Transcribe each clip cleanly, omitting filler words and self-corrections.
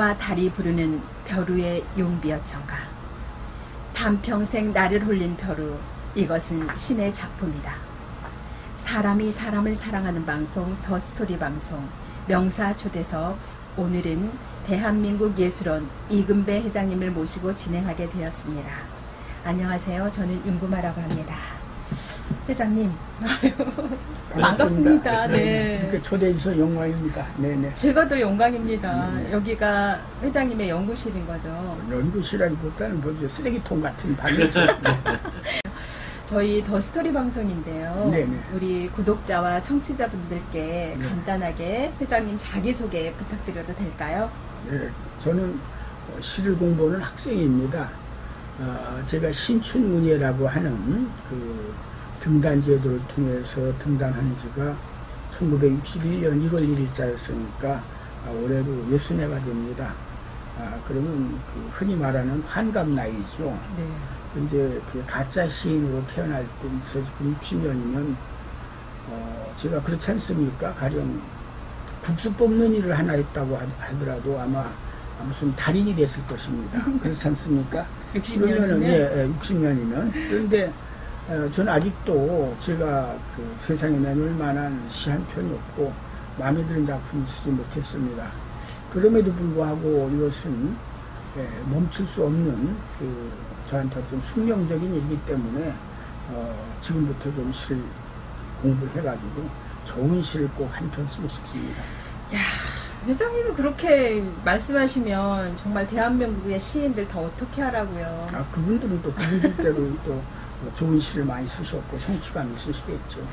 해와 달이 부르는 벼루의 용비어천가. 반평생 나를 홀린 벼루, 이것은 신의 작품이다. 사람이 사람을 사랑하는 방송, 더스토리 방송, 명사초대석. 오늘은 대한민국 예술원 이금배 회장님을 모시고 진행하게 되었습니다. 안녕하세요. 저는 윤구마라고 합니다. 회장님, 반갑습니다. 네. 이렇게 초대해 주셔서 영광입니다. 네네. 제가 더 영광입니다. 네네. 여기가 회장님의 연구실인 거죠. 연구실이라기보다는 뭐죠? 쓰레기통 같은 방이죠. 저희 더스토리 방송인데요. 네네. 우리 구독자와 청취자분들께 네. 간단하게 회장님 자기소개 부탁드려도 될까요? 네, 저는 시를 공부하는 학생입니다. 제가 신춘문예라고 하는 그 등단제도를 통해서 등단한 지가 1961년 1월 1일자였으니까 올해로 60해가 됩니다. 그러면 그 흔히 말하는 환갑 나이죠. 네. 이제 그 가짜 시인으로 태어날 때부터 지금 60년이면 제가 그렇지 않습니까? 가령 국수 뽑는 일을 하나 했다고 하더라도 아마 무슨 달인이 됐을 것입니다. 그렇지 않습니까? 60년이면? 예, 60년이면. 그런데 저는 아직도 제가 그 세상에 내놓을 만한 시 한 편이 없고 마음에 드는 작품을 쓰지 못했습니다. 그럼에도 불구하고 이것은 멈출 수 없는 그 저한테 좀 숙명적인 일이기 때문에 지금부터 좀 시 공부를 해가지고 좋은 시를 꼭 한 편 쓰고 싶습니다. 야, 회장님이 그렇게 말씀하시면 정말 대한민국의 시인들 더 어떻게 하라고요. 그분들은 또 그분들대로 또 좋은 시를 많이 쓰셨고 성취감 있으시겠죠.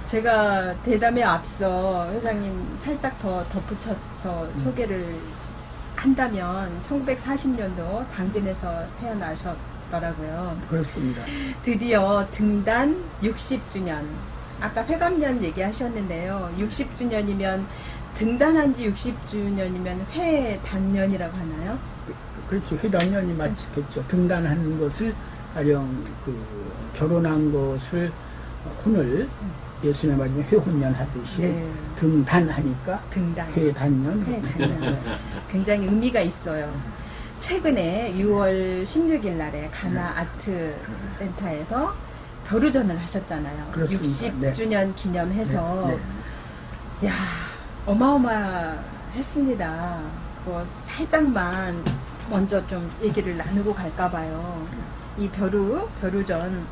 제가 대담에 앞서 회장님 살짝 더 덧붙여서 소개를 한다면 1940년도 당진에서 태어나셨더라고요. 그렇습니다. 드디어 등단 60주년. 아까 회감년 얘기하셨는데요. 60주년이면 등단한 지 60주년이면 회단년이라고 하나요? 그렇죠. 회단년이 맞겠죠. 등단하는 것을 가령 그 결혼한 것을 혼을 예수님 맞으면 회혼년 하듯이 네. 등단하니까 등단. 회단년. 회단년. 굉장히 의미가 있어요. 최근에 6월 16일 날에 가나 아트 센터에서 벼루전을 하셨잖아요. 그렇습니다. 60주년 기념해서. 네. 네. 야, 어마어마했습니다. 그거 살짝만 먼저 좀 얘기를 나누고 갈까 봐요. 이 벼루전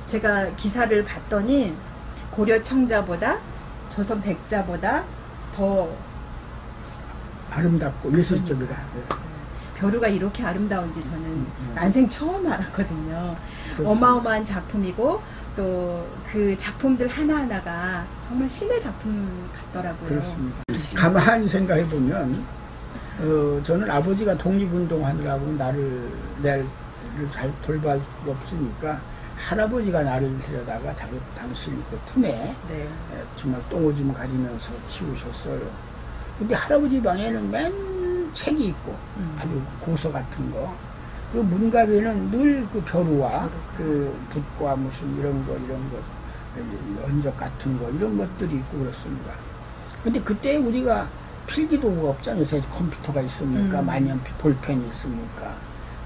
제가 기사를 봤더니 고려 청자보다 조선 백자보다 더 아름답고 예술적이다. 벼루가 이렇게 아름다운지 저는 난생 처음 알았거든요. 그렇습니다. 어마어마한 작품이고 또 그 작품들 하나하나가 정말 신의 작품 같더라고요. 그렇습니다. 가만히 생각해 보면 저는 아버지가 독립운동하느라고 나를 잘 돌볼 수 없으니까 할아버지가 나를 데려다가 당신 그 품에 네. 정말 똥오줌 가리면서 키우셨어요. 근데 할아버지 방에는 맨 책이 있고 아주 고서 같은 거. 그 문갑에는 늘 그 벼루와 그 붓과 무슨 이런 거 연적 같은 거 이런 것들이 있고 그렇습니다. 근데 그때 우리가 필기도구가 없잖아요. 컴퓨터가 있으니까 만년필 볼펜이 있으니까.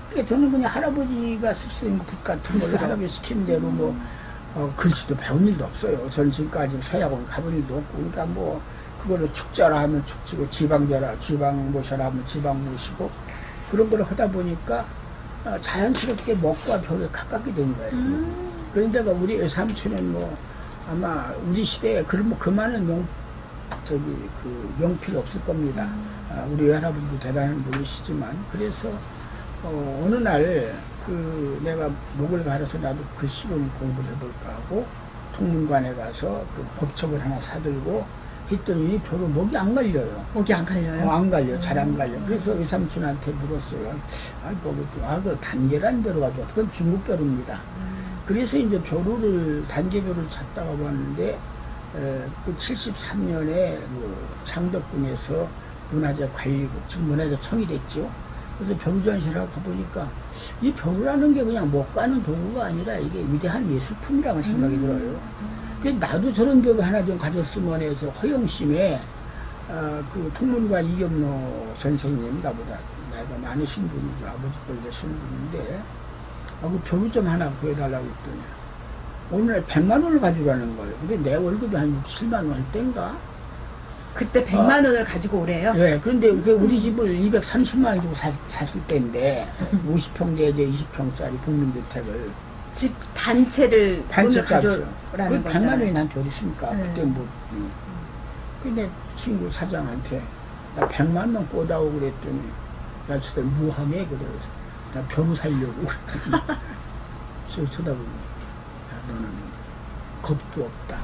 그러니까 저는 그냥 할아버지가 쓸 수 있는 붓 같은 걸로 할아버지 시킨 대로 뭐 글씨도 배운 일도 없어요. 저는 지금까지 서양원 가본 일도 없고. 그러니까 뭐 그거를 축자라 하면 축지고 지방자라 지방 모셔라 하면 지방 모시고 그런 걸 하다 보니까 자연스럽게 먹과 벼루에 가깝게 된 거예요. 그런데 우리 외삼촌은 뭐 아마 우리 시대에 그만한 명필이 없을 겁니다. 우리 외할아버지도 대단한 분이시지만 그래서 어느 날 내가 목을 가려서 나도 그 시를 공부를 해볼까 하고 통문관에 가서 그 법책을 하나 사들고 했더니 벼루 목이 안 갈려요. 목이 안 갈려요? 안 갈려. 잘 안 갈려. 그래서 외삼촌한테 물었어요. 그 단계란 벼루가 좋아. 그건 중국 벼루입니다. 그래서 이제 단계벼루를 찾다가 봤는데 그 73년에 창덕궁에서 문화재 관리국, 지금 문화재청이 됐죠. 그래서 벼루전시라고 가보니까 이 벼루라는 게 그냥 못 가는 도구가 아니라 이게 위대한 예술품이라는 생각이 들어요. 나도 저런 벼루 하나 좀 가졌으면 해서 허영심에 그 통문관 이경로 선생님, 나보다 나이가 많으신 분이죠. 아버지 뻘 되신 분인데, 그 벼루 좀 하나 구해달라고 했더니, 오늘 100만 원을 가져가는 거예요. 근데 내 월급이 한 6, 7만 원 때인가? 그때 100만 원을 가지고 오래요? 네, 그런데 우리 집을 230만 원 주고 샀을 때인데, 50평 내지 20평짜리 국민주택을. 집 단체를 돈을 가져라는 가져라는 그 100만 거잖아요. 원이 나한테 어디 있습니까? 네. 그때 뭐. 근데 친구 사장한테 나 100만 원 꿔다오 그랬더니 나 진짜 무하게 그래서 나 벼루 살려고 쳐다보니 야, 너는 겁도 없다.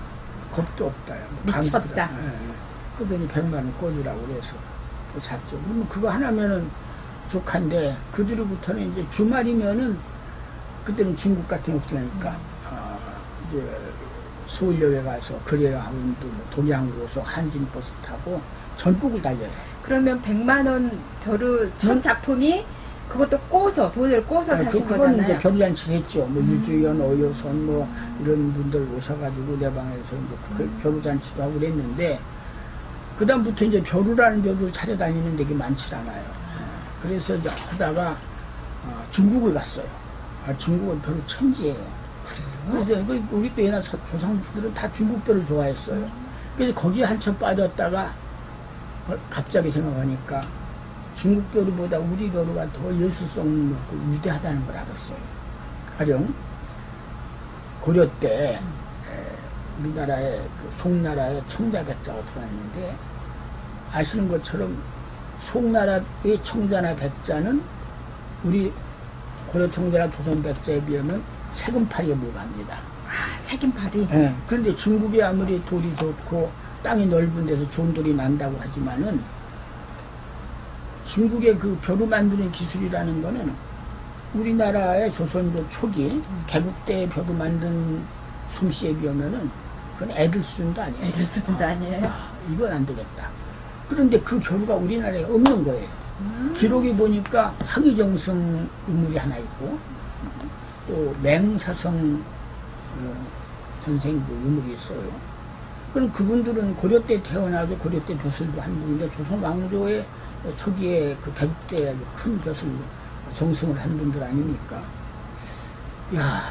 겁도 없다. 미쳤다. 그러더니 100만 원 꿔주라고 그래서 샀죠. 그러면 그거 하나면은 족한데 그들로부터는 이제 주말이면은 그때는 중국 같은 거 없으니까 이제 서울역에 가서 거래학원도 동양고속 한진버스 타고 전국을 달려요. 그러면 100만 원 벼루 첫 작품이 그것도 돈을 꿔서 사신 그건 거잖아요. 이제 벼루잔치를 했죠. 뭐 유주연, 어여선 뭐 이런 분들 오셔가지고 내 방에서 이제 그 벼루잔치도 하고 그랬는데 그다음부터 이제 벼루라는 벼루를 찾아다니는 데가 많지 않아요. 그래서 이제 하다가 중국을 갔어요. 중국은 벼루 천지예요. 그래서 우리 또 옛날 조상들은 다 중국 벼를 좋아했어요. 그래서 거기에 한참 빠졌다가 갑자기 생각하니까 중국 벼루보다 우리 벼루가 더 예술성 높고 위대하다는 걸 알았어요. 가령 고려 때 우리나라에 송나라에 청자백자가 들어왔는데 아시는 것처럼 송나라의 청자나 백자는 우리 고려 청자나 조선 백자에 비하면 세금파리에 불과합니다. 세금파리? 네. 그런데 중국이 아무리 돌이 좋고 땅이 넓은 데서 좋은 돌이 난다고 하지만은 중국의 그 벼루 만드는 기술이라는 거는 우리나라의 조선조 초기 개국때 벼루 만든 솜씨에 비하면은 그건 애들 수준도 아니에요. 애들 수준도 아니에요? 이건 안 되겠다. 그런데 그 벼루가 우리나라에 없는 거예요. 기록이 보니까 황희정성 인물이 하나 있고 또 맹사성 선생도 인물이 있어요. 그럼 그분들은 고려 때 태어나서 고려 때 벼슬도 한 분인데 조선 왕조의 초기에 그 개국 때 큰 벼슬 정승을 한 분들 아닙니까? 야,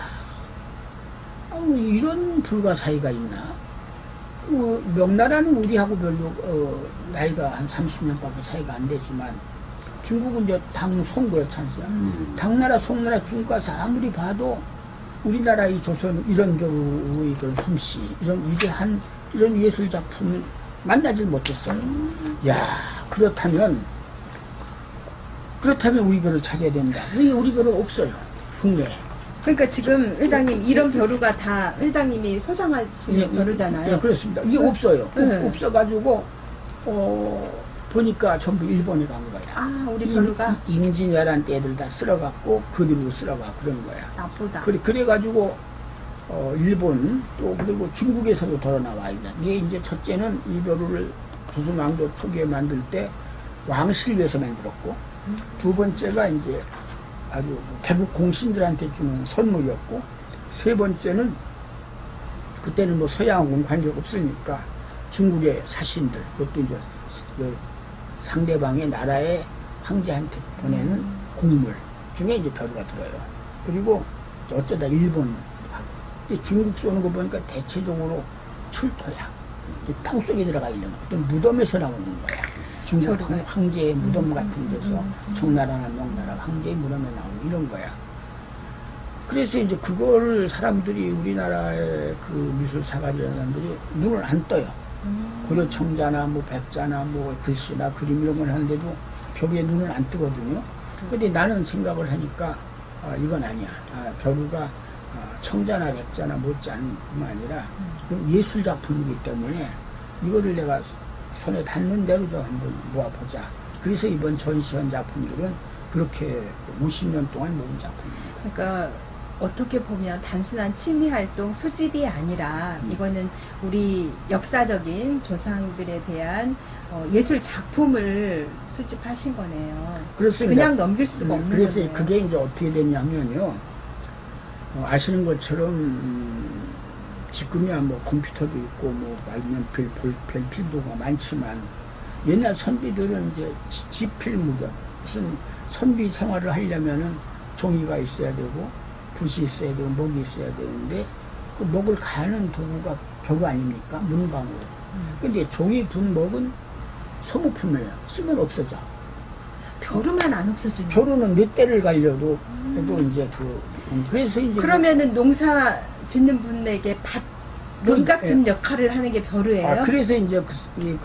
이런 불가사의가 있나? 명나라는 우리하고 별로 나이가 한 30년밖에 차이가 안 되지만 중국은 이제 당송 그렇지 않습니까? 당나라, 송나라, 중국 가서 아무리 봐도 우리나라 이 조선 이런 경우의 그런 솜씨, 이런 위대한 이런 예술 작품을 만나질 못했어요. 야, 그렇다면 우리 벼를 찾아야 된다. 왜 우리 벼는 없어요, 국내에. 그러니까 지금 회장님 이런 벼루가 다 회장님이 소장하시는 벼루잖아요. 네, 그렇습니다. 이게 없어요. 네. 없어가지고 보니까 전부 일본에 간 거야. 우리 벼루가 임진왜란 때 애들 다 쓸어갖고 그리로 쓸어갖고 그런 거야. 나쁘다. 그래가지고 일본 또 그리고 중국에서도 덜어 나와요. 이게 이제 첫째는 이 벼루를 조선 왕조 초기에 만들 때 왕실을 위해서 만들었고 두 번째가 이제 아주 개국 공신들한테 주는 선물이었고 세 번째는 그때는 뭐 서양하고는 관계가 없으니까 중국의 사신들 그것도 이제 상대방의 나라의 황제한테 보내는 공물 중에 이제 벼루가 들어요. 그리고 어쩌다 일본 하고 중국 쏘는 거 보니까 대체적으로 출토야. 땅속에 들어가 있는 어떤 무덤에서 나오는 거야. 중국 황제의 무덤 같은 데서 청나라나 명나라 황제의 무덤에 나오는 이런 거야. 그래서 이제 그거를 사람들이 우리나라의 그 미술사가들이라는 사람들이 눈을 안 떠요. 고려 청자나 뭐 백자나 뭐 글씨나 그림 이런 걸 하는데도 벼루에 눈을 안 뜨거든요. 근데 나는 생각을 하니까 이건 아니야. 벼루가 청자나 백자나 못지않은 뿐만 아니라 예술 작품이기 때문에 이거를 내가 손에 닿는 대로 좀 한번 모아보자. 그래서 이번 전시한 작품들은 그렇게 50년 동안 모은 작품입니다. 그러니까 어떻게 보면 단순한 취미활동, 수집이 아니라 이거는 우리 역사적인 조상들에 대한 예술 작품을 수집하신 거네요. 그렇습니다. 그냥 넘길 수가 없는 그래서 거네요. 그게 이제 어떻게 됐냐면요. 아시는 것처럼 지금이야 뭐 컴퓨터도 있고 뭐 아니면 볼펜 필도가 많지만 옛날 선비들은 이제 지필무견, 무슨 선비 생활을 하려면은 종이가 있어야 되고, 붓이 있어야 되고, 목이 있어야 되는데, 그 목을 가는 도구가 벼루 아닙니까? 문방으로. 근데 종이, 붓, 목은 소모품이에요. 쓰면 없어져. 벼루만 안 없어지는. 벼루는 몇 대를 갈려도, 해도 이제 그래서 이제. 그러면은 농사 짓는 분에게 밭 같은 역할을 하는 게 벼루예요? 그래서 이제 이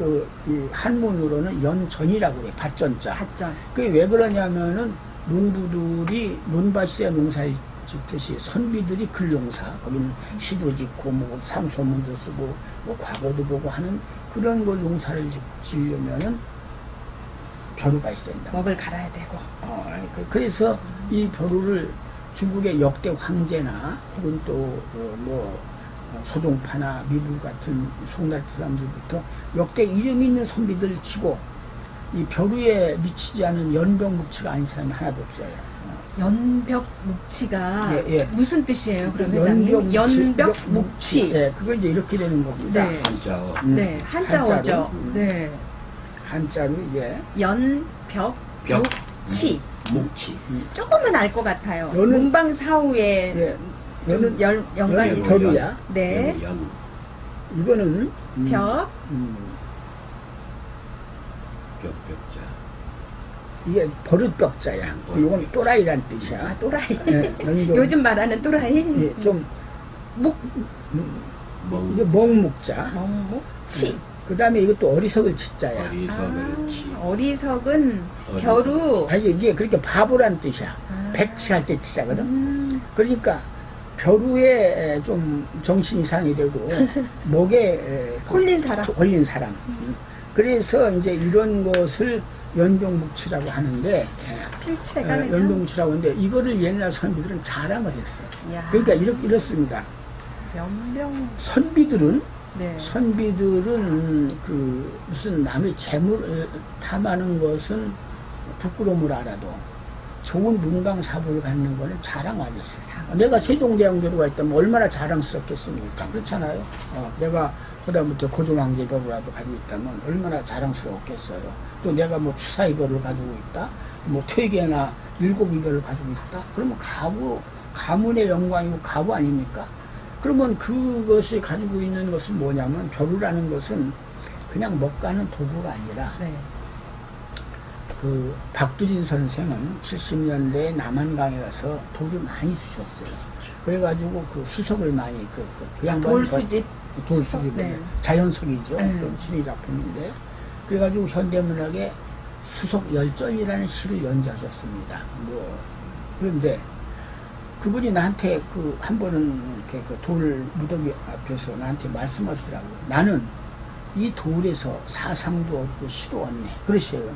한문으로는 연전이라고 그래. 밭전자. 밭전. 그게 왜 그러냐면은 농부들이 논밭에 농사를 짓듯이 선비들이 글농사, 거기는 시도 짓고 뭐 상소문도 쓰고 뭐 과거도 보고 하는 그런 걸 농사를 지으려면은 벼루가 있어야 된다. 먹을 갈아야 되고. 그래서 이 벼루를 중국의 역대 황제나 혹은 또 소동파나 미불 같은 송나라 사람들부터 역대 이름 있는 선비들을 치고 이 벼루에 미치지 않은 연병묵치가 아닌 사람이 하나도 없어요. 연벽묵치가 예. 무슨 뜻이에요, 그럼 회장님? 연벽묵치. 네, 그거 이제 이렇게 되는 겁니다. 네. 한자어. 네, 한자어죠. 네. 한자로 이게 연벽묵치. 묵치. 조금은 알 것 같아요. 연은- 문방사후에 예, 연은 연관이 연은 있어요. 벼루야. 네. 연. 이거는 벽. 벽자. 이게 버릇벽자야. 이건 또라이란 뜻이야. 또라이. 예, 연병- 요즘 말하는 또라이. 예, 좀 묵. 이게 멍묵자. 멍묵치. 그 다음에 이것도 어리석을 치자야. 어리석을 치. 어리석은 어리석. 벼루. 아니 이게 그렇게 바보란 뜻이야. 백치할 때 치자거든. 그러니까 벼루에 좀 정신 이상이 되고 목에 홀린 사람. 홀린 사람. 그래서 이제 이런 것을 연병묵치라고 하는데 필체가 연병묵치라고 하는데 이거를 옛날 선비들은 자랑을 했어. 야. 그러니까 이렇습니다. 연병. 선비들은 네. 그 무슨 남의 재물을 탐하는 것은 부끄러움을 알아도 좋은 문방사부를 갖는 거는 자랑 아니었어요. 내가 세종대왕제로가 있다면 얼마나 자랑스럽겠습니까? 그렇잖아요. 내가 그다음부터 고종황제별로라도 가지고 있다면 얼마나 자랑스러웠겠어요. 또 내가 뭐 추사이별을 가지고 있다, 뭐 퇴계나 일곱이별을 가지고 있다. 그러면 가문의 영광이고 가부 아닙니까? 그러면 그것이 가지고 있는 것은 뭐냐면 벼루라는 것은 그냥 먹가는 도구가 아니라 네. 그 박두진 선생은 70년대에 남한강에 가서 돌을 많이 쑤셨어요. 그래가지고 그 수석을 많이 그 양반이 돌수집. 돌수집 네. 자연석이죠. 그런 시의 작품인데 그래가지고 현대문학에 수석열전이라는 시를 연재하셨습니다. 그런데 그분이 나한테 한 번은 이렇게 돌 무더기 앞에서 나한테 말씀하시더라고요. 나는 이 돌에서 사상도 없고 시도 없네. 그러셔요.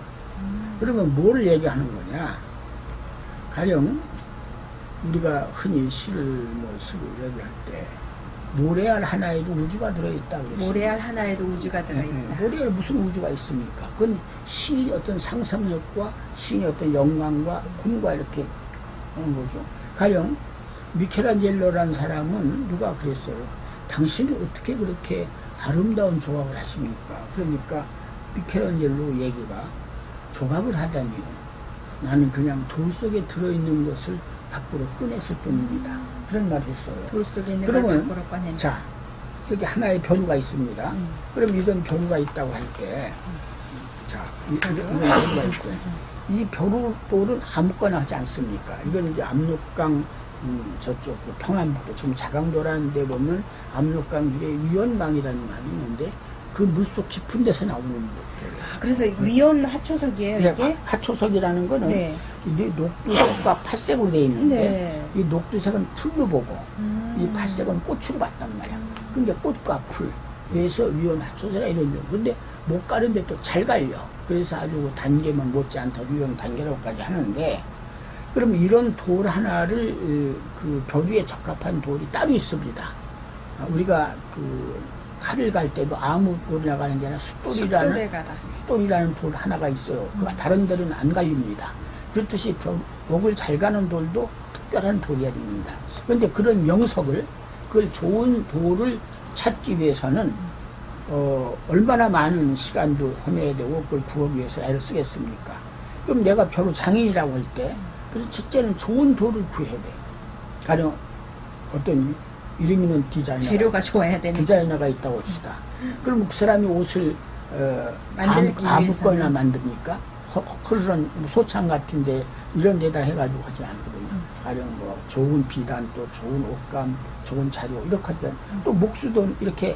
그러면 뭘 얘기하는 거냐? 가령 우리가 흔히 시를 쓰고 얘기할 때 모래알 하나에도 우주가 들어있다 그랬어요. 모래알 하나에도 우주가 들어있다. 모래알에 무슨 우주가 있습니까? 그건 시인의 어떤 상상력과 시인의 어떤 영광과 꿈과 이렇게 하는 거죠. 가령 미켈란젤로라는 사람은 누가 그랬어요. 당신이 어떻게 그렇게 아름다운 조각을 하십니까? 그러니까 미켈란젤로 얘기가 조각을 하다니 나는 그냥 돌 속에 들어있는 것을 밖으로 꺼냈을 뿐입니다. 그런 말을 했어요. 돌 속에 있는 걸 그러면 밖으로 꺼낸다. 자, 여기 하나의 벼루가 있습니다. 그럼 이런 벼루가 있다고 할 때, 자, 이런 벼루가 있고, 이 벼루돌은 아무거나 하지 않습니까? 이건 이제 압록강 저쪽 평안북도 지금 자강도라는 데 보면 압록강 위에 위원망이라는 말이 있는데 그 물속 깊은 데서 나오는 거예요. 그래서 위온 하초석이에요, 이게? 하초석이라는 거는 네. 이 녹두색과 팥색으로 되어 있는데 네. 이 녹두색은 풀로 보고 이 팥색은 꽃으로 봤단 말이야. 근데 꽃과 풀 그래서 위온 하초석이라 이런 거. 근데 못 가는데 또 잘 갈려. 그래서 아주 단계만 못지않다 위온 단계라고까지 하는데 그럼 이런 돌 하나를 그 벼루에 적합한 돌이 따로 있습니다. 우리가 칼을 갈 때도 아무 돌이나 가는 게 아니라 숫돌이라는 돌 하나가 있어요. 다른 데는 안 갈립니다. 그렇듯이 목을 잘 가는 돌도 특별한 돌이어야 됩니다. 그런데 그런 명석을, 그걸 좋은 돌을 찾기 위해서는 얼마나 많은 시간도 보내야 되고 그걸 구하기 위해서 애를 쓰겠습니까? 그럼 내가 벼루 장인이라고 할 때, 그래서 첫째는 좋은 돌을 구해야 돼. 가령 어떤 이름 있는 재료가 좋아야 되는 디자이너가 있다고 합시다. 그럼 그 사람이 옷을 만들기 아무거나 위해서는. 만듭니까? 허름한 소창 같은데 이런 데다 해가지고 하지 않거든요. 가령 뭐 좋은 비단, 또 좋은 옷감, 좋은 자료 이렇게 하든 또 목수도 이렇게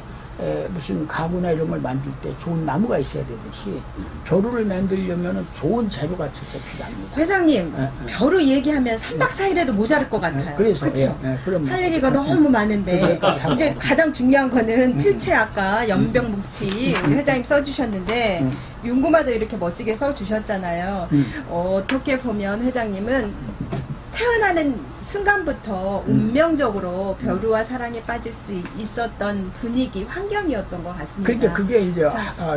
무슨 가구나 이런 걸 만들 때 좋은 나무가 있어야 되듯이 벼루를 만들려면 좋은 재료가 진짜 필요합니다. 회장님, 예, 예. 벼루 얘기하면 3박 4일에도 모자랄 것 같아요. 그래서 그쵸? 그럼 할 얘기가 너무 많은데 그러니까. 이제 가장 중요한 거는 필체 아까 연병묵치 우리 회장님 써주셨는데 윤구마도 이렇게 멋지게 써주셨잖아요. 어떻게 보면 회장님은 태어나는 순간부터 운명적으로 벼루와 사랑에 빠질 수 있었던 분위기, 환경이었던 것 같습니다. 그러니까 그게 이제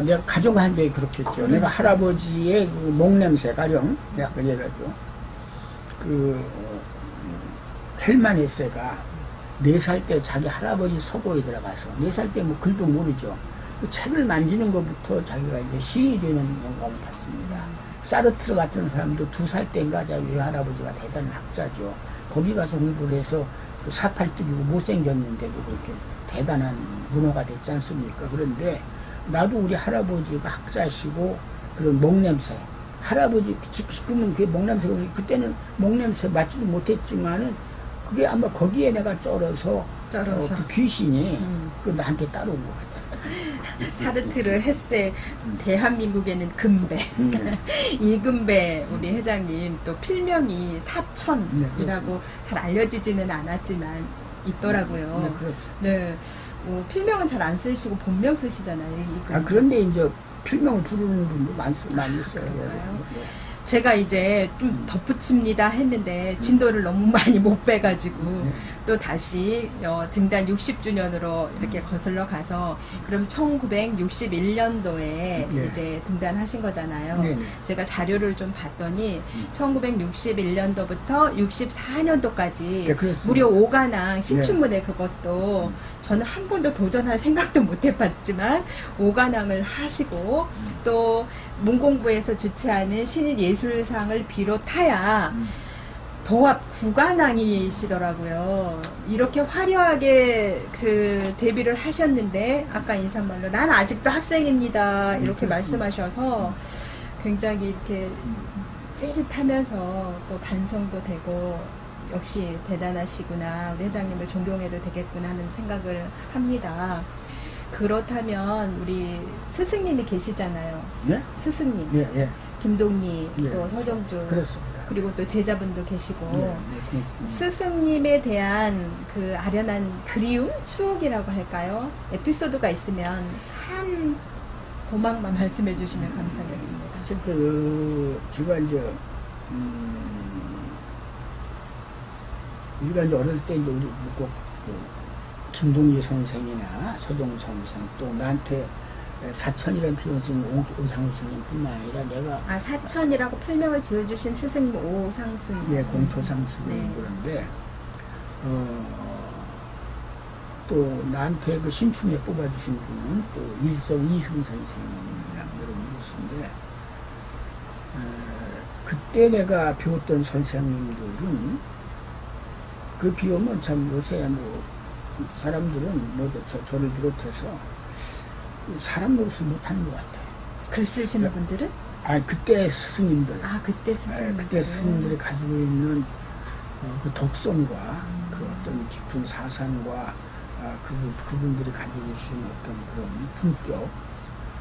내가 가정한 게 그렇겠죠. 내가 할아버지의 그 목냄새 가령 내가 그 얘기하죠. 그 헬만에세가 4살 때 자기 할아버지 서고에 들어가서 4살 때 뭐 글도 모르죠. 그 책을 만지는 것부터 자기가 이제 신이 되는 영감을 받습니다. 사르트르 같은 사람도 2살 때인가 자기 할아버지가 대단한 학자죠. 거기 가서 공부를 해서 그 사팔뜨기고 못생겼는데도 그렇게 대단한 문호가 됐지 않습니까? 그런데 나도 우리 할아버지가 학자시고 그런 목냄새 할아버지 지금은 그게 목냄새가 그때는 목냄새 맡지도 못했지만은 그게 아마 거기에 내가 쩔어서 그 귀신이 그 나한테 따라온 것 같아요. 사르트르, 헤세, 대한민국에는 금배. 이금배 우리 회장님 또 필명이 사천이라고 잘 알려지지는 않았지만 있더라고요. 네, 필명은 잘 안 쓰시고 본명 쓰시잖아요. 이금배. 그런데 이제 필명을 부르는 분도 많이 있어요. 제가 이제 좀 덧붙입니다 했는데 진도를 너무 많이 못 빼가지고 또 다시 등단 60주년으로 이렇게 거슬러 가서 그럼 1961년도에 이제 등단하신 거잖아요. 제가 자료를 좀 봤더니 1961년도부터 64년도까지 무려 5관왕 신춘문예 그것도 저는 한 번도 도전할 생각도 못 해봤지만 5관왕을 하시고 또 문공부에서 주최하는 신인예술상을 비롯하야 도합 9관왕이시더라고요. 이렇게 화려하게 그 데뷔를 하셨는데 아까 인사말로 난 아직도 학생입니다 이렇게 말씀하셔서 굉장히 이렇게 찌릿하면서 또 반성도 되고 역시 대단하시구나 우리 회장님을 존경해도 되겠구나 하는 생각을 합니다. 그렇다면 우리 스승님이 계시잖아요. 예? 스승님, 김동리, 또 서정주, 그렇습니다. 그리고 또 제자분도 계시고 스승님에 대한 그 아련한 그리움, 추억이라고 할까요? 에피소드가 있으면 한 도막만 말씀해 주시면 감사하겠습니다. 제가 이제 우리가 이제 어릴 때 이제 우리 꼭 김동리 선생이나 서동 선생 또 나한테 사천이라는 표현을 쓴 오상수 스님뿐만 아니라 내가 사천이라고 필명을 지어주신 스승님 오상수 공초상수 그런데 또 나한테 그 신춘에 뽑아주신 분은 또 일성 이승 선생님이라는 분이신데 그때 내가 배웠던 선생님들은 그 비오면 참 요새 뭐 사람들은 모두 저를 비롯해서 사람 노릇을 못하는 것 같아요. 글 쓰시는 분들은? 그때 스승님들. 그때 스승님들. 그때 스승님들이 가지고 있는 그 덕성과 그 어떤 깊은 사상과 그분들이 가지고 계신 어떤 그런 품격.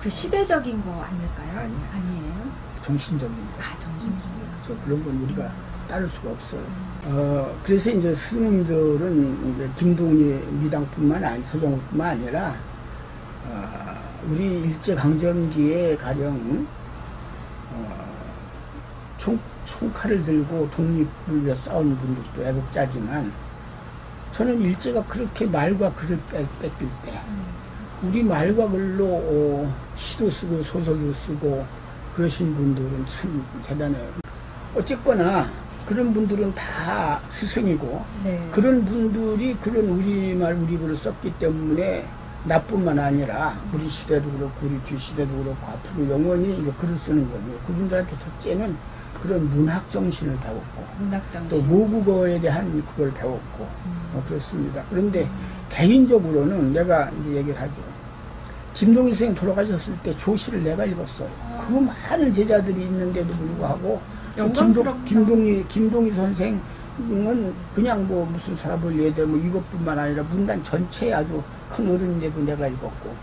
그 시대적인 거 아닐까요? 아니에요. 정신적인 거. 정신적인 거. 그런 건 우리가 따를 수가 없어요. 그래서 이제 스님들은 이제 김동리 미당뿐만 아니 서정뿐만 아니라 우리 일제강점기에 가령 총칼을 들고 독립을 위해 싸우는 분들도 애국자지만 저는 일제가 그렇게 말과 글을 뺏길 때 우리 말과 글로 시도 쓰고 소설도 쓰고 그러신 분들은 참 대단해요. 어쨌거나 그런 분들은 다 스승이고 그런 분들이 그런 우리말 우리글을 썼기 때문에 나뿐만 아니라 우리 시대도 그렇고 우리 뒤 시대도 그렇고 앞으로 영원히 이제 글을 쓰는 거죠. 그분들한테 첫째는 그런 문학 정신을 배웠고 문학정신. 또 모국어에 대한 그걸 배웠고 그렇습니다. 그런데 개인적으로는 내가 이제 얘기를 하죠. 김동희 선생님 돌아가셨을 때 조시를 내가 읽었어요. 그 많은 제자들이 있는데도 불구하고 영광스럽다. 김동희 선생은 그냥 뭐 무슨 사람을 예대 뭐 이것뿐만 아니라 문단 전체에 아주 큰 어른인데도 내가 읽었고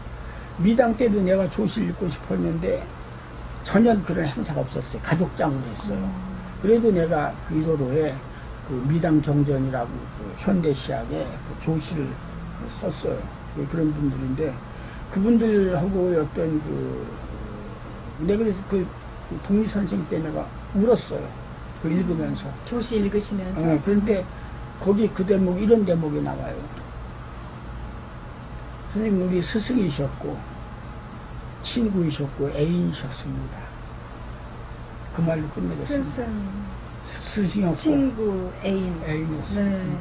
미당 때도 내가 조시를 읽고 싶었는데 전혀 그런 행사가 없었어요. 가족장으로 했어요. 그래도 내가 그 1호로에 그 미당 경전이라고 그 현대시학에 그 조시를 썼어요. 그런 분들인데 그분들하고 어떤 내가 그래서 그 동리 선생 때 내가 울었어요. 그 읽으면서. 조시 읽으시면서. 그런데 거기 그 대목 이런 대목이 나와요. 선생님 우리 스승이셨고 친구이셨고 애인이셨습니다. 그 말로 끝내겠습니다. 스승이었고 친구, 애인이었습니다. 네.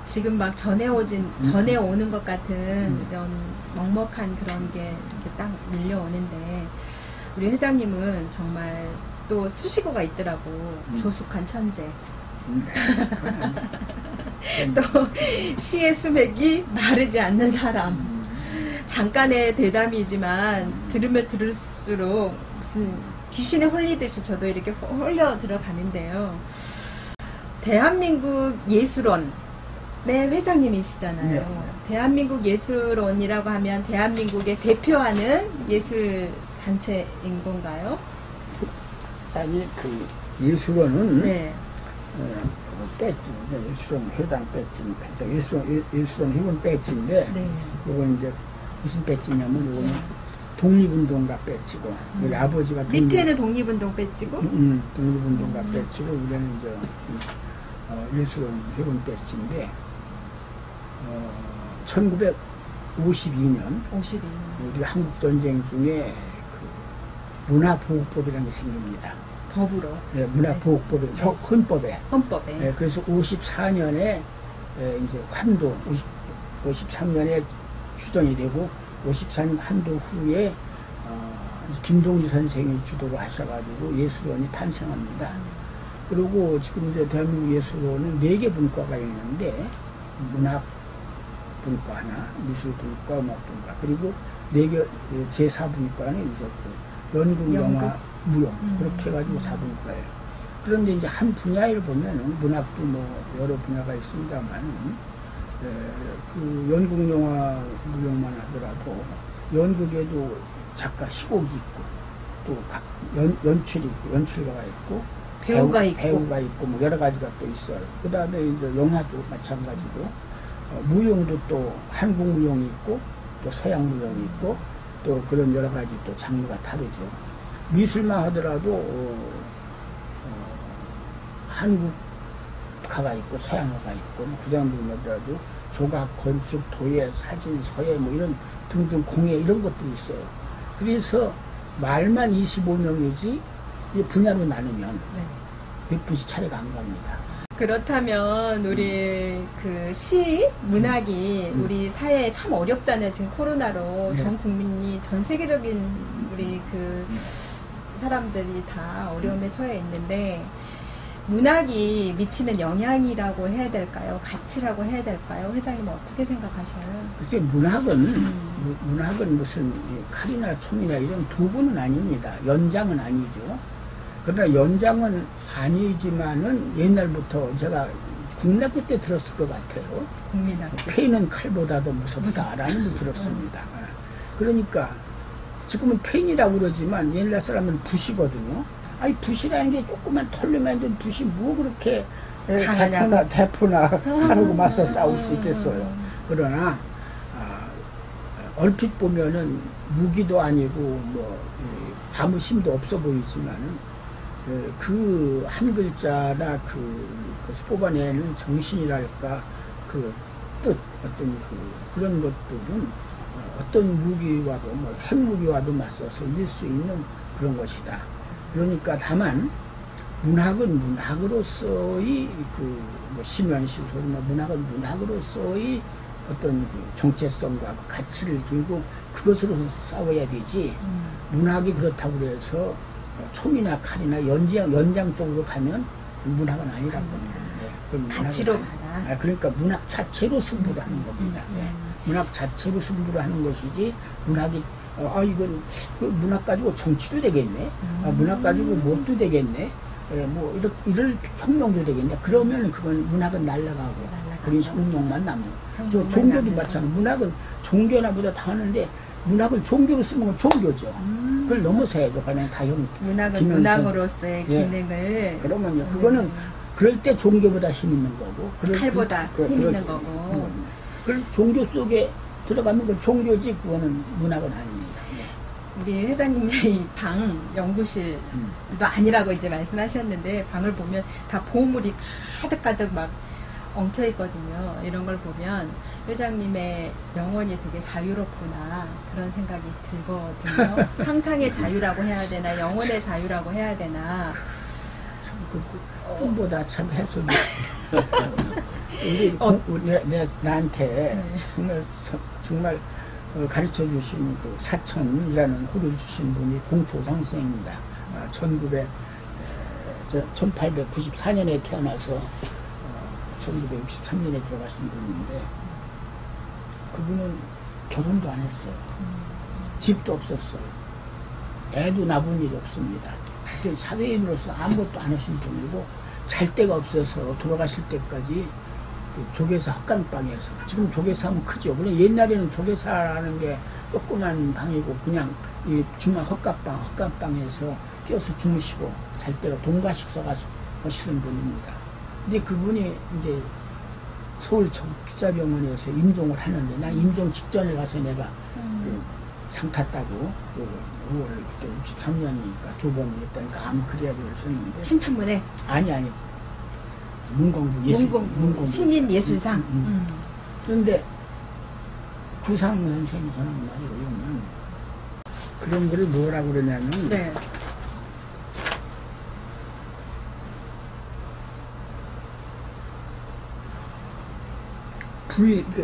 지금 막 전해오는 것 같은 이런 먹먹한 그런 게 이렇게 딱 밀려오는데, 우리 회장님은 정말 또 수식어가 있더라고. 조숙한 천재. 또 시의 수맥이 마르지 않는 사람. 잠깐의 대담이지만 들으면 들을수록 무슨 귀신에 홀리듯이 저도 이렇게 홀려 들어가는데요. 대한민국 예술원의 회장님이시잖아요. 네. 대한민국 예술원이라고 하면 대한민국의 대표하는 예술 단체인 건가요? 아니 그 예술원은 네. 배지, 예술원 회장 배지, 예술원 회원 배지인데, 네. 이건 이제 무슨 배지냐면, 이거는 독립운동가 배지고, 우리 아버지가 밑에는 독립운동 배지고, 독립운동가 배지고, 우리는 이제 예술원 회원 배지인데, 1952년 52년. 우리 한국 전쟁 중에 그 문화보호법이라는 게 생깁니다. 법으로. 네, 문화보호법에, 헌법에. 헌법에. 네, 그래서 54년에 이제 환도, 53년에 휴정이 되고 54년 환도 후에 김동주 선생이 주도를 하셔가지고 예술원이 탄생합니다. 그리고 지금 이제 대한민국 예술원은 4개 분과가 있는데 문학 분과 하나, 미술 분과, 음악 분과, 그리고 4개 제4분과는 이제 그 연극, 영화, 무용 그렇게 해가지고 4분과예요. 그런데 이제 한 분야를 보면은 문학도 뭐 여러 분야가 있습니다만 그 연극, 영화, 무용만 하더라도 연극에도 작가 희곡이 있고 또 연출이 있고 연출가가 있고 배우가 있고 뭐 여러 가지가 또 있어요. 그 다음에 이제 영화도 마찬가지고 무용도 또 한국 무용이 있고 또 서양 무용이 있고 또 그런 여러 가지 또 장르가 다르죠. 미술만 하더라도 한국가가 있고 서양가가 있고 그 정도만 하더라도 조각, 건축, 도예, 사진, 서예 뭐 이런 등등 공예 이런 것들이 있어요. 그래서 말만 25명이지 이 분야로 나누면 100분씩 차례가 안 갑니다. 그렇다면 우리 그 시, 문학이 우리 사회에 참 어렵잖아요. 지금 코로나로 전 국민이 전 세계적인 우리 그 사람들이 다 어려움에 처해 있는데 문학이 미치는 영향이라고 해야 될까요? 가치라고 해야 될까요? 회장님은 어떻게 생각하셔요? 글쎄 문학은 무슨 칼이나 총이나 이런 도구는 아닙니다. 연장은 아니죠. 그러나 연장은 아니지만은 옛날부터 제가 국민학교 때 들었을 것 같아요. 국민학교. 페인은 칼보다 더 무섭다라는 걸 들었습니다. 그러니까 지금은 페인이라고 그러지만 옛날 사람은 붓이거든요. 아니 붓이라는 게 조그만 털로 만든 붓이 뭐 그렇게 대포나 칼하고 맞서 싸울 수 있겠어요. 그러나 얼핏 보면은 무기도 아니고 뭐 아무 힘도 없어 보이지만은 그 한 글자나 그것을 뽑아내는 정신이랄까 그 뜻 어떤 그런 것들은 어떤 무기와도 뭐 핵무기와도 맞서서 이길 수 있는 그런 것이다. 그러니까 다만 문학은 문학으로서의 그 뭐 심연시소나 문학은 문학으로서의 어떤 그 정체성과 그 가치를 들고 그것으로서 싸워야 되지. 문학이 그렇다고 해서 총이나 칼이나 연장 쪽으로 가면 문학은 아니라고 합니다. 가치로 가라. 그러니까 문학 자체로 승부를 하는 겁니다. 문학 자체로 승부를 하는 것이지 문학이 이건 그 문학 가지고 정치도 되겠네. 문학 가지고 뭣도 되겠네. 뭐 이럴 혁명도 되겠네. 그러면 그건 문학은 날아가고 그런 혁명만 남는. 종교도 마찬가지. 문학은 종교나 보다 다 하는데 문학을 종교로 쓰면 종교죠. 그걸 넘어서야죠. 그냥 다 문학은 문학으로서의 기능을. 그러면요. 그거는 그럴 때 종교보다 힘 있는 거고. 칼보다 힘 있는 거고. 그 종교 속에 들어가면 그 종교지 그거는 문학은 아닙니다. 우리 회장님의 이 방 연구실도 아니라고 이제 말씀하셨는데 방을 보면 다 보물이 가득가득 막 엉켜 있거든요. 이런 걸 보면 회장님의 영혼이 되게 자유롭구나 그런 생각이 들거든요. 상상의 자유라고 해야 되나 영혼의 자유라고 해야 되나. 꿈보다 참 해소이 나한테 정말 가르쳐 주신 그 사천이라는 호를 주신 분이 공초 선생입니다. 1894년에 태어나서 1963년에 들어가신 분인데 그분은 결혼도 안 했어요. 집도 없었어요. 애도 낳은 일이 없습니다. 사회인으로서 아무것도 안 하신 분이고 잘 데가 없어서 돌아가실 때까지 조계사 헛간방에서 지금 조계사하면 크죠. 그냥 옛날에는 조계사라는 게 조그만 방이고 그냥 이 주말 헛간방에서 끼어서 주무시고 잘 때가 동가식서 가서 하시는 분입니다. 근데 그분이 이제 서울 기자병원에서 임종을 하는데 난 임종 직전에 가서 내가 그 상 탔다고 그 5월 그때 63년이니까 2번 했다니까 아무 그래야지를 썼는데 신춘문예? 아니 문공부 신인 예술상. 그런데 구상 선생이 저는 말이에요. 그런 거를 뭐라고 그러냐면 네.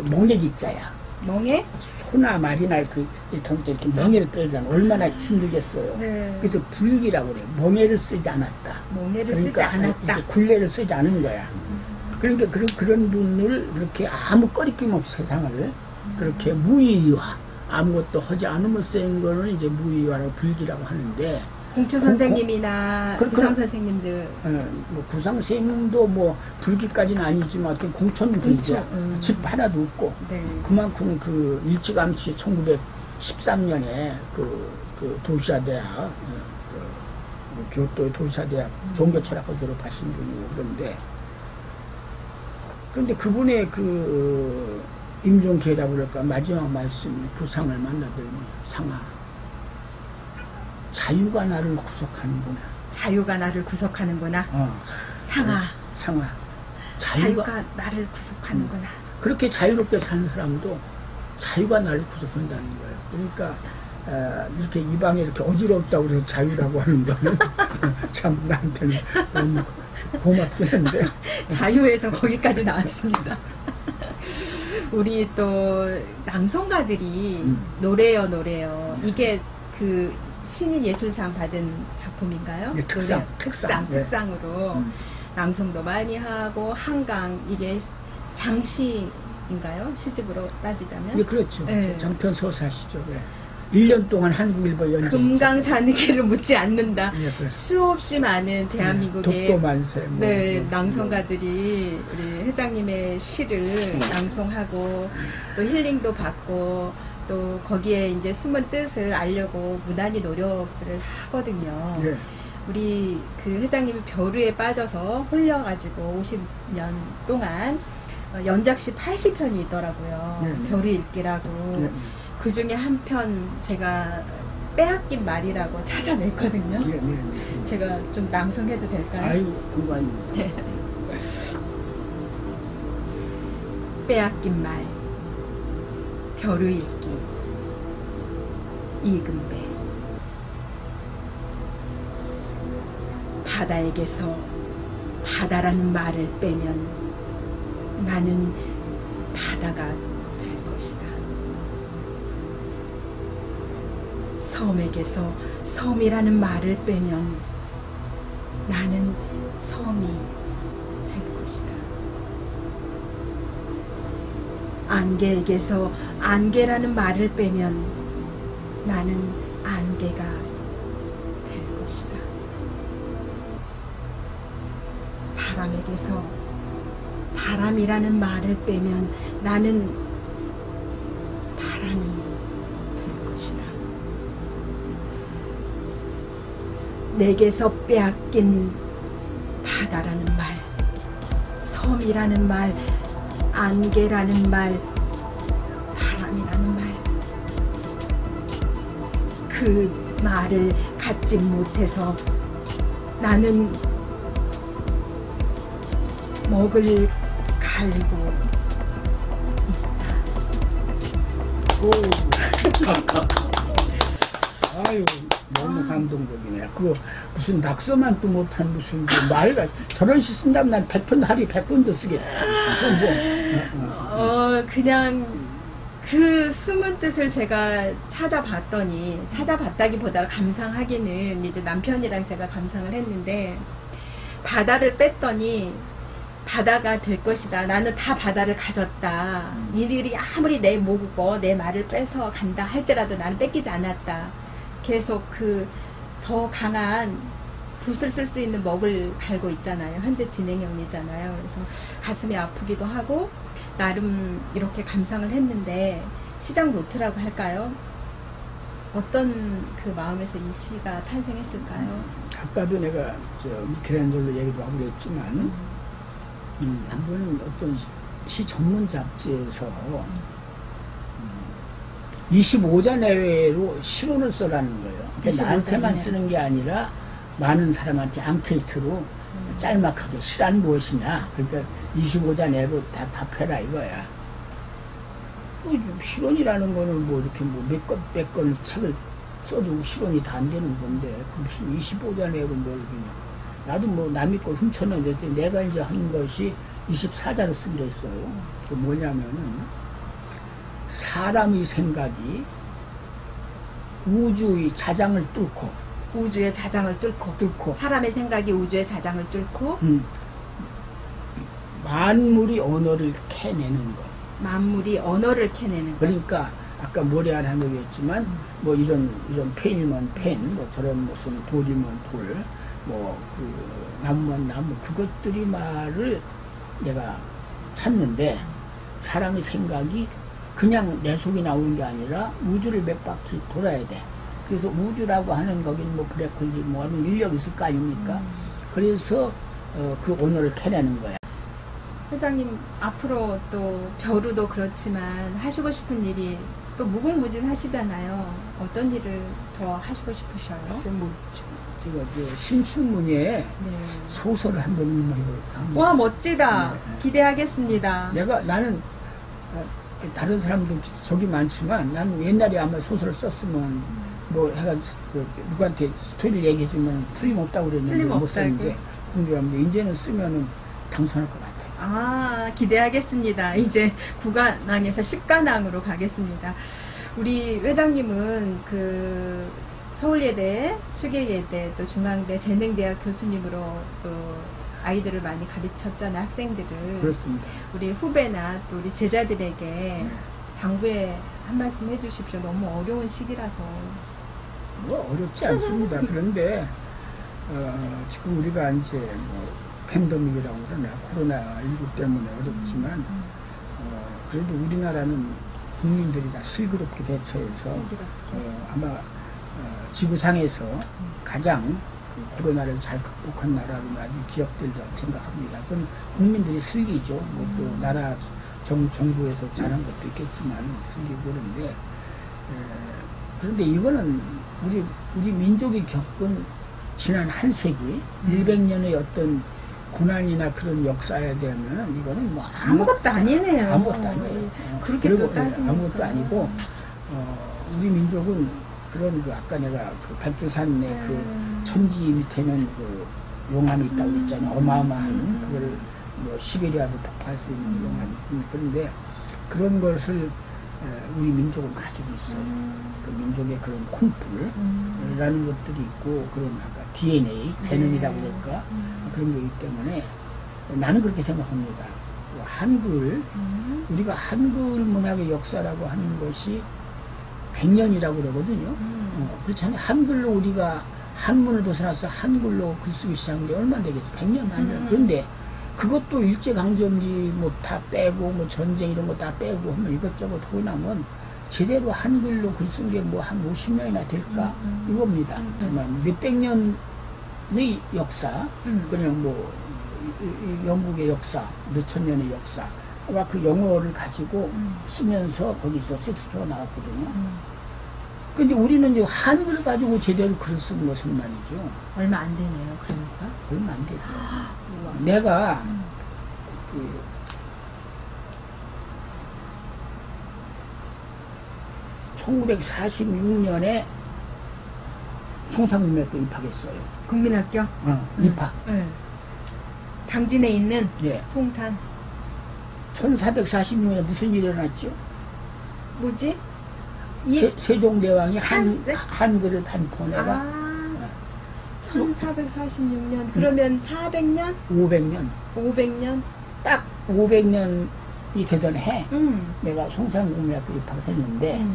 멍해기자야. 멍해? 소나 말이나 이렇게 멍해를 떨잖아. 얼마나 힘들겠어요. 네. 그래서 불기라고 그래. 멍해를 쓰지 않았다. 멍해를 그러니까 쓰지 않았다. 굴레를 쓰지 않은 거야. 그러니까 그런 분을 그렇게 아무 꺼리낌 없이 세상을 그렇게 무의화 아무것도 하지 않으면 쓰는 거는 이제 무의화라고 불기라고 하는데 공초 선생님이나 구상 선생님들. 뭐 구상 선생님도 뭐 불기까지는 아니지만 어떤 공초는 불기야. 집 하나도 없고. 네. 그만큼 그 일찌감치 1913년에 그 도시아대학 교토의 도시아대학 종교철학과 졸업하신 분이고 그런데 그분의 그 임종기회라고 그럴까 마지막 말씀 구상을 만나더니 상하 자유가 나를 구속하는구나. 자유가 나를 구속하는구나. 상하. 상하. 자유가 나를 구속하는구나. 그렇게 자유롭게 사는 사람도 자유가 나를 구속한다는 거예요. 그러니까 이렇게 이 방에 이렇게 어지럽다고 해서 자유라고 하는 거는 참 나한테는 너무 고맙긴 한데. 자유에서 거기까지 나왔습니다. 우리 또 낭송가들이 노래요. 이게 그 신인 예술상 받은 작품인가요? 네, 특상으로 낭송도 많이 하고 한강 이게 장시인가요? 시집으로 따지자면? 네, 그렇죠. 네. 장편 서사시죠. 네. 1년 동안 한국일보 연재. 금강 사는 길을 묻지 않는다. 네, 그래. 수없이 많은 대한민국의 독도만세. 낭송가들이 우리 회장님의 시를 낭송하고 또 힐링도 받고 또 거기에 이제 숨은 뜻을 알려고 무난히 노력들을 하거든요. 네. 우리 그 회장님이 벼루에 빠져서 홀려가지고 50년 동안 연작시 80편이 있더라고요. 네. 벼루 읽기라고. 네. 그 중에 한 편 제가 빼앗긴 말이라고 찾아냈거든요. 네. 제가 좀 낭송해도 될까요? 아이고, 그거 아닙니다. 네. 빼앗긴 말, 벼루 읽기, 이금배. 바다에게서 바다라는 말을 빼면 나는 바다가 섬에게서 섬이라는 말을 빼면 나는 섬이 될 것이다. 안개에게서 안개라는 말을 빼면 나는 안개가 될 것이다. 바람에게서 바람이라는 말을 빼면 나는 바람이 될 것이다. 내게서 빼앗긴 바다라는 말, 섬이라는 말, 안개라는 말, 바람이라는 말, 그 말을 갖지 못해서 나는 먹을 갈고 있다. 오. 아유, 너무 감동적이네. 그거 무슨 낙서만 또 못한 무슨 그 말가 저런 시 쓴다면 난 100편 하루에 100번도 쓰겠다. 그냥 그 숨은 뜻을 제가 찾아봤다기보다 감상하기는 이제 남편이랑 제가 감상을 했는데, 바다를 뺐더니 바다가 될 것이다. 나는 다 바다를 가졌다. 이들이 아무리 내 모으고 내 말을 뺏어 간다 할지라도 나는 뺏기지 않았다. 계속 그 더 강한 붓을 쓸 수 있는 먹을 갈고 있잖아요. 현재 진행형이잖아요. 그래서 가슴이 아프기도 하고 나름 이렇게 감상을 했는데, 시작 노트라고 할까요? 어떤 그 마음에서 이 시가 탄생했을까요? 아까도 내가 저 미켈안젤로 얘기도 하고 그랬지만 한번 어떤 시 전문 잡지에서 25자 내외로 시론을 써라는 거예요. 그러니까 나한테만 쓰는 게 아니라 많은 사람한테 앙케이트로 짤막하게 시란 무엇이냐, 그러니까 25자 내로 다 답해라 이거야. 시론이라는 거는 뭐 이렇게 뭐 몇 권 책을 써도 시론이 다 안 되는 건데 무슨 25자 내로 뭘 그냥. 나도 뭐 남의 걸 훔쳐내는데 내가 이제 한 것이 24자로 쓰기로 했어요. 그 뭐냐면은 사람의 생각이 우주의 자장을 뚫고, 우주의 자장을 뚫고 사람의 생각이 우주의 자장을 뚫고 만물이 언어를 캐내는 것. 만물이 언어를 캐내는 것. 그러니까 아까 모래알 한 거겠지만 뭐 이런 펜이면 펜, 뭐 저런 무슨 돌이면 돌, 뭐 그 나무면 나무, 그것들이 말을 내가 찾는데, 사람의 생각이 그냥 내 속에 나오는 게 아니라 우주를 몇 바퀴 돌아야 돼. 그래서 우주라고 하는 거긴 뭐 블랙홀이 뭐 하는 인력이 있을 거 아닙니까? 그래서 그 언어를 캐내는 거야. 회장님, 앞으로 또 벼루도 그렇지만 하시고 싶은 일이 또 무궁무진하시잖아요. 어떤 일을 더 하시고 싶으셔요? 글쎄 뭐 제가 신춘문예에 네. 소설을 한번 읽어볼까. 와, 멋지다. 네. 기대하겠습니다. 나는 다른 사람도 적이 많지만 나는 옛날에 아마 소설을 썼으면 뭐 해가지고 누구한테 스토리를 얘기해주면 틀림없다고 그랬는데 못 썼는데 궁금한데 이제는 쓰면은 당선할 것 같아요. 아, 기대하겠습니다. 이제 9관왕에서 10관왕으로 가겠습니다. 우리 회장님은 그 서울예대, 추계예대, 또 중앙대 재능대학 교수님으로 또 아이들을 많이 가르쳤잖아요, 학생들을. 그렇습니다. 우리 후배나 또 우리 제자들에게 당부에 한 말씀 해주십시오. 너무 어려운 시기라서. 뭐 어렵지 않습니다. 그런데 지금 우리가 이제 뭐 팬데믹이라고 그러나 코로나19 때문에 어렵지만 그래도 우리나라는 국민들이 다 슬기롭게 대처해서 아마 지구상에서 가장 코로나를 잘 극복한 나라로 아주 기억된다고 생각합니다. 그건 국민들이 슬기죠. 뭐 또 나라 정부에서 잘한 것도 있겠지만 슬기고 그런데 그런데 이거는 우리 민족이 겪은 지난 한 세기 100년의 어떤 고난이나 그런 역사에 대하면 이거는 뭐 아무것도 아니네요. 아무것도 아니에요. 그렇게 또 따지니까. 아무것도 아니고 우리 민족은 그런 그 아까 내가 그 백두산의 그 천지 밑에는 그 용암이 있다고 했잖아요. 어마어마한 그걸 뭐 시베리아도 폭파할 수 있는 용암이. 그런데 그런 것을 우리 민족은 가지고 있어요. 그 민족의 그런 콩풀이라는 것들이 있고, 그런 아까 DNA, 제능이라고 그럴까? 그런 게 있기 때문에 나는 그렇게 생각합니다. 한글, 우리가 한글 문학의 역사라고 하는 것이 100년이라고 그러거든요. 그렇잖아요. 한글로 우리가 한문을 벗어나서 한글로 글 쓰기 시작한 게 얼마나 되겠어? 100년 아니에요. 그런데 그것도 일제강점기 뭐 다 빼고 뭐 전쟁 이런 거 다 빼고 하면 이것저것 하고 나면 제대로 한글로 글 쓴 게 뭐 한 50년이나 될까? 이겁니다. 정말 몇백 년의 역사, 그냥 뭐 이 영국의 역사, 몇천 년의 역사, 아마 그 영어를 가지고 쓰면서 거기서 섹스피어가 나왔거든요. 근데 우리는 이제 한글을 가지고 제대로 글을 쓴 것은 말이죠. 얼마 안 되네요. 그러니까. 얼마 안 되죠. 내가 그 1946년에 송산국민학교 입학했어요. 국민학교? 입학. 당진에 있는 예. 송산. 1446년에 무슨 일이 일어났죠? 뭐지? 세종대왕이 한스? 한글을 반포내가 아, 1446년. 그러면 400년? 500년. 500년? 딱 500년이 되던 해 내가 송산국민학교 입학을 했는데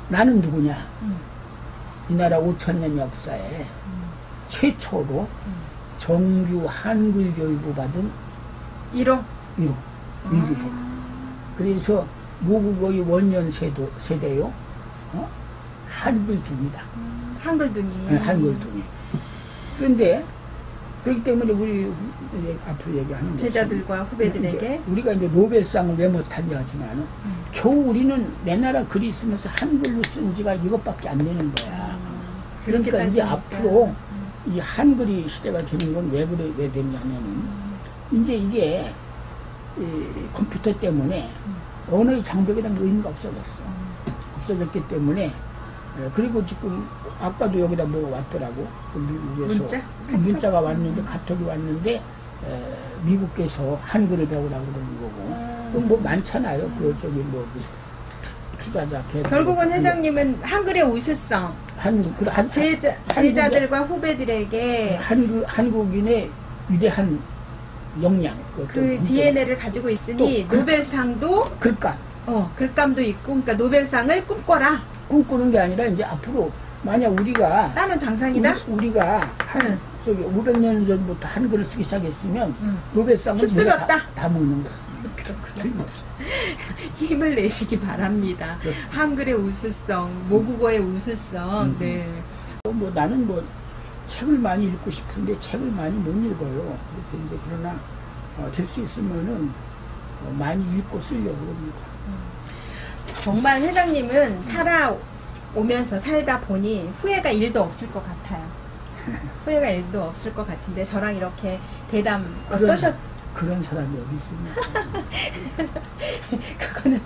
나는 누구냐? 이 나라 5천년 역사에 최초로 정규 한글 교육을 받은 1호? 1호, 1세대. 그래서 모국어의 원년 세대요. 한글둥이다. 한글둥이. 네, 한글둥이. 그런데 그렇기 때문에 우리 이제 앞으로 얘기하는 제자들과 후배들에게 이제 우리가 이제 노벨상을 왜 못한지 하지만 겨우 우리는 내 나라 글이 있으면서 한글로 쓴 지가 이것밖에 안 되는 거야. 그러니까 이제 앞으로 이 한글이 시대가 되는 건 왜 되냐면은 이제 이게 이 컴퓨터 때문에 언어의 장벽에 대한 의미가 없어졌어. 없어졌기 때문에 그리고 지금 아까도 여기다 뭐가 왔더라고. 그 미국에서 문자가 왔는데 카톡이 왔는데 미국에서 한글을 배우라고 그러는 거고. 그럼 뭐 많잖아요. 그 저기 뭐 투자자. 결국은 회장님은 한글의 우수성. 제자들과 후배들에게 한국인의 위대한 역량, 그 DNA를 가지고 있으니 노벨상도 글감도 있고, 그러니까 노벨상을 꿈꿔라. 꿈꾸는 게 아니라 이제 앞으로 만약 우리가 따는 당상이다. 우리가 저기 500년 전부터 한글을 쓰기 시작했으면 노벨상을 휩쓸었다. 다 먹는 거. 힘을 내시기 바랍니다. 그렇습니다. 한글의 우수성, 모국어의 우수성. 네. 뭐 나는 뭐 책을 많이 읽고 싶은데 책을 많이 못 읽어요. 그래서 이제 그러나 될 수 있으면은 많이 읽고 쓰려고 합니다. 정말 회장님은 살아오면서 살다 보니 후회가 1도 없을 것 같아요. 후회가 1도 없을 것 같은데 저랑 이렇게 대담 그런 사람이 어디 있습니까? 그거는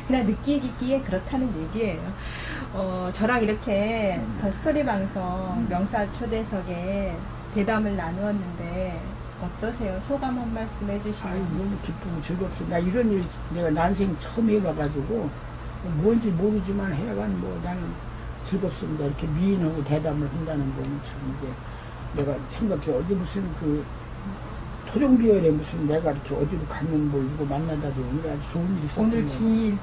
그냥 느끼기에 그렇다는 얘기예요. 저랑 이렇게 더 스토리 방송 명사 초대석에 대담을 나누었는데 어떠세요? 소감 한 말씀 해주시면. 너무 기쁘고 즐겁습니다. 나 이런 일 내가 난생 처음 해봐가지고 뭔지 모르지만 해간 뭐 나는 즐겁습니다. 이렇게 미인하고 대담을 한다는 거는 참 이게 내가 생각해. 어디 무슨 그 토종비열에 무슨 내가 이렇게 어디로 가면 뭐 누구 만나다도 오늘 아주 좋은 일이 있었던 오늘 긴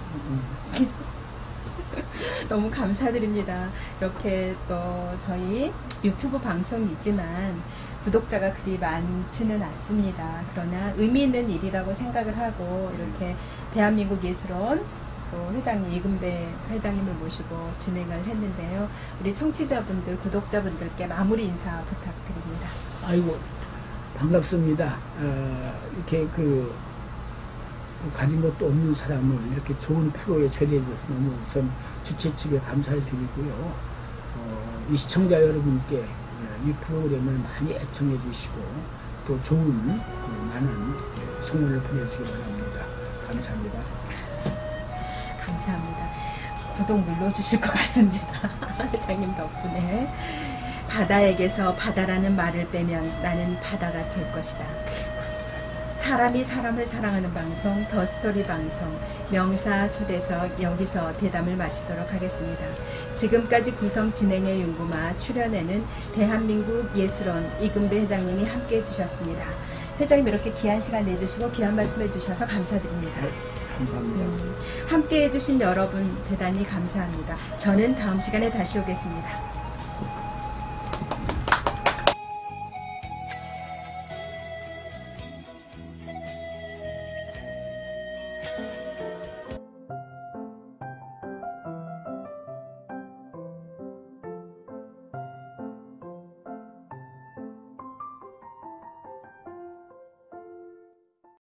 너무 감사드립니다. 이렇게 또 저희 유튜브 방송이 있지만 구독자가 그리 많지는 않습니다. 그러나 의미 있는 일이라고 생각을 하고 이렇게 대한민국 예술원 또 회장님 이금배 회장님을 모시고 진행을 했는데요. 우리 청취자분들, 구독자분들께 마무리 인사 부탁드립니다. 아이고 반갑습니다. 이렇게 가진 것도 없는 사람을 이렇게 좋은 프로에 초대해줘서 너무 우선 주최 측에 감사를 드리고요. 이 시청자 여러분께 이 프로그램을 많이 애청해 주시고 또 좋은 많은 성원을 보내주시기 바랍니다. 감사합니다. 감사합니다. 구독 눌러주실 것 같습니다. 회장님 덕분에. 바다에게서 바다라는 말을 빼면 나는 바다가 될 것이다. 사람이 사람을 사랑하는 방송 더스토리 방송 명사 초대석 여기서 대담을 마치도록 하겠습니다. 지금까지 구성 진행의 윤구마, 출연에는 대한민국 예술원 이금배 회장님이 함께해 주셨습니다. 회장님 이렇게 귀한 시간 내주시고 귀한 말씀해 주셔서 감사드립니다. 감사합니다. 함께해 주신 여러분 대단히 감사합니다. 저는 다음 시간에 다시 오겠습니다.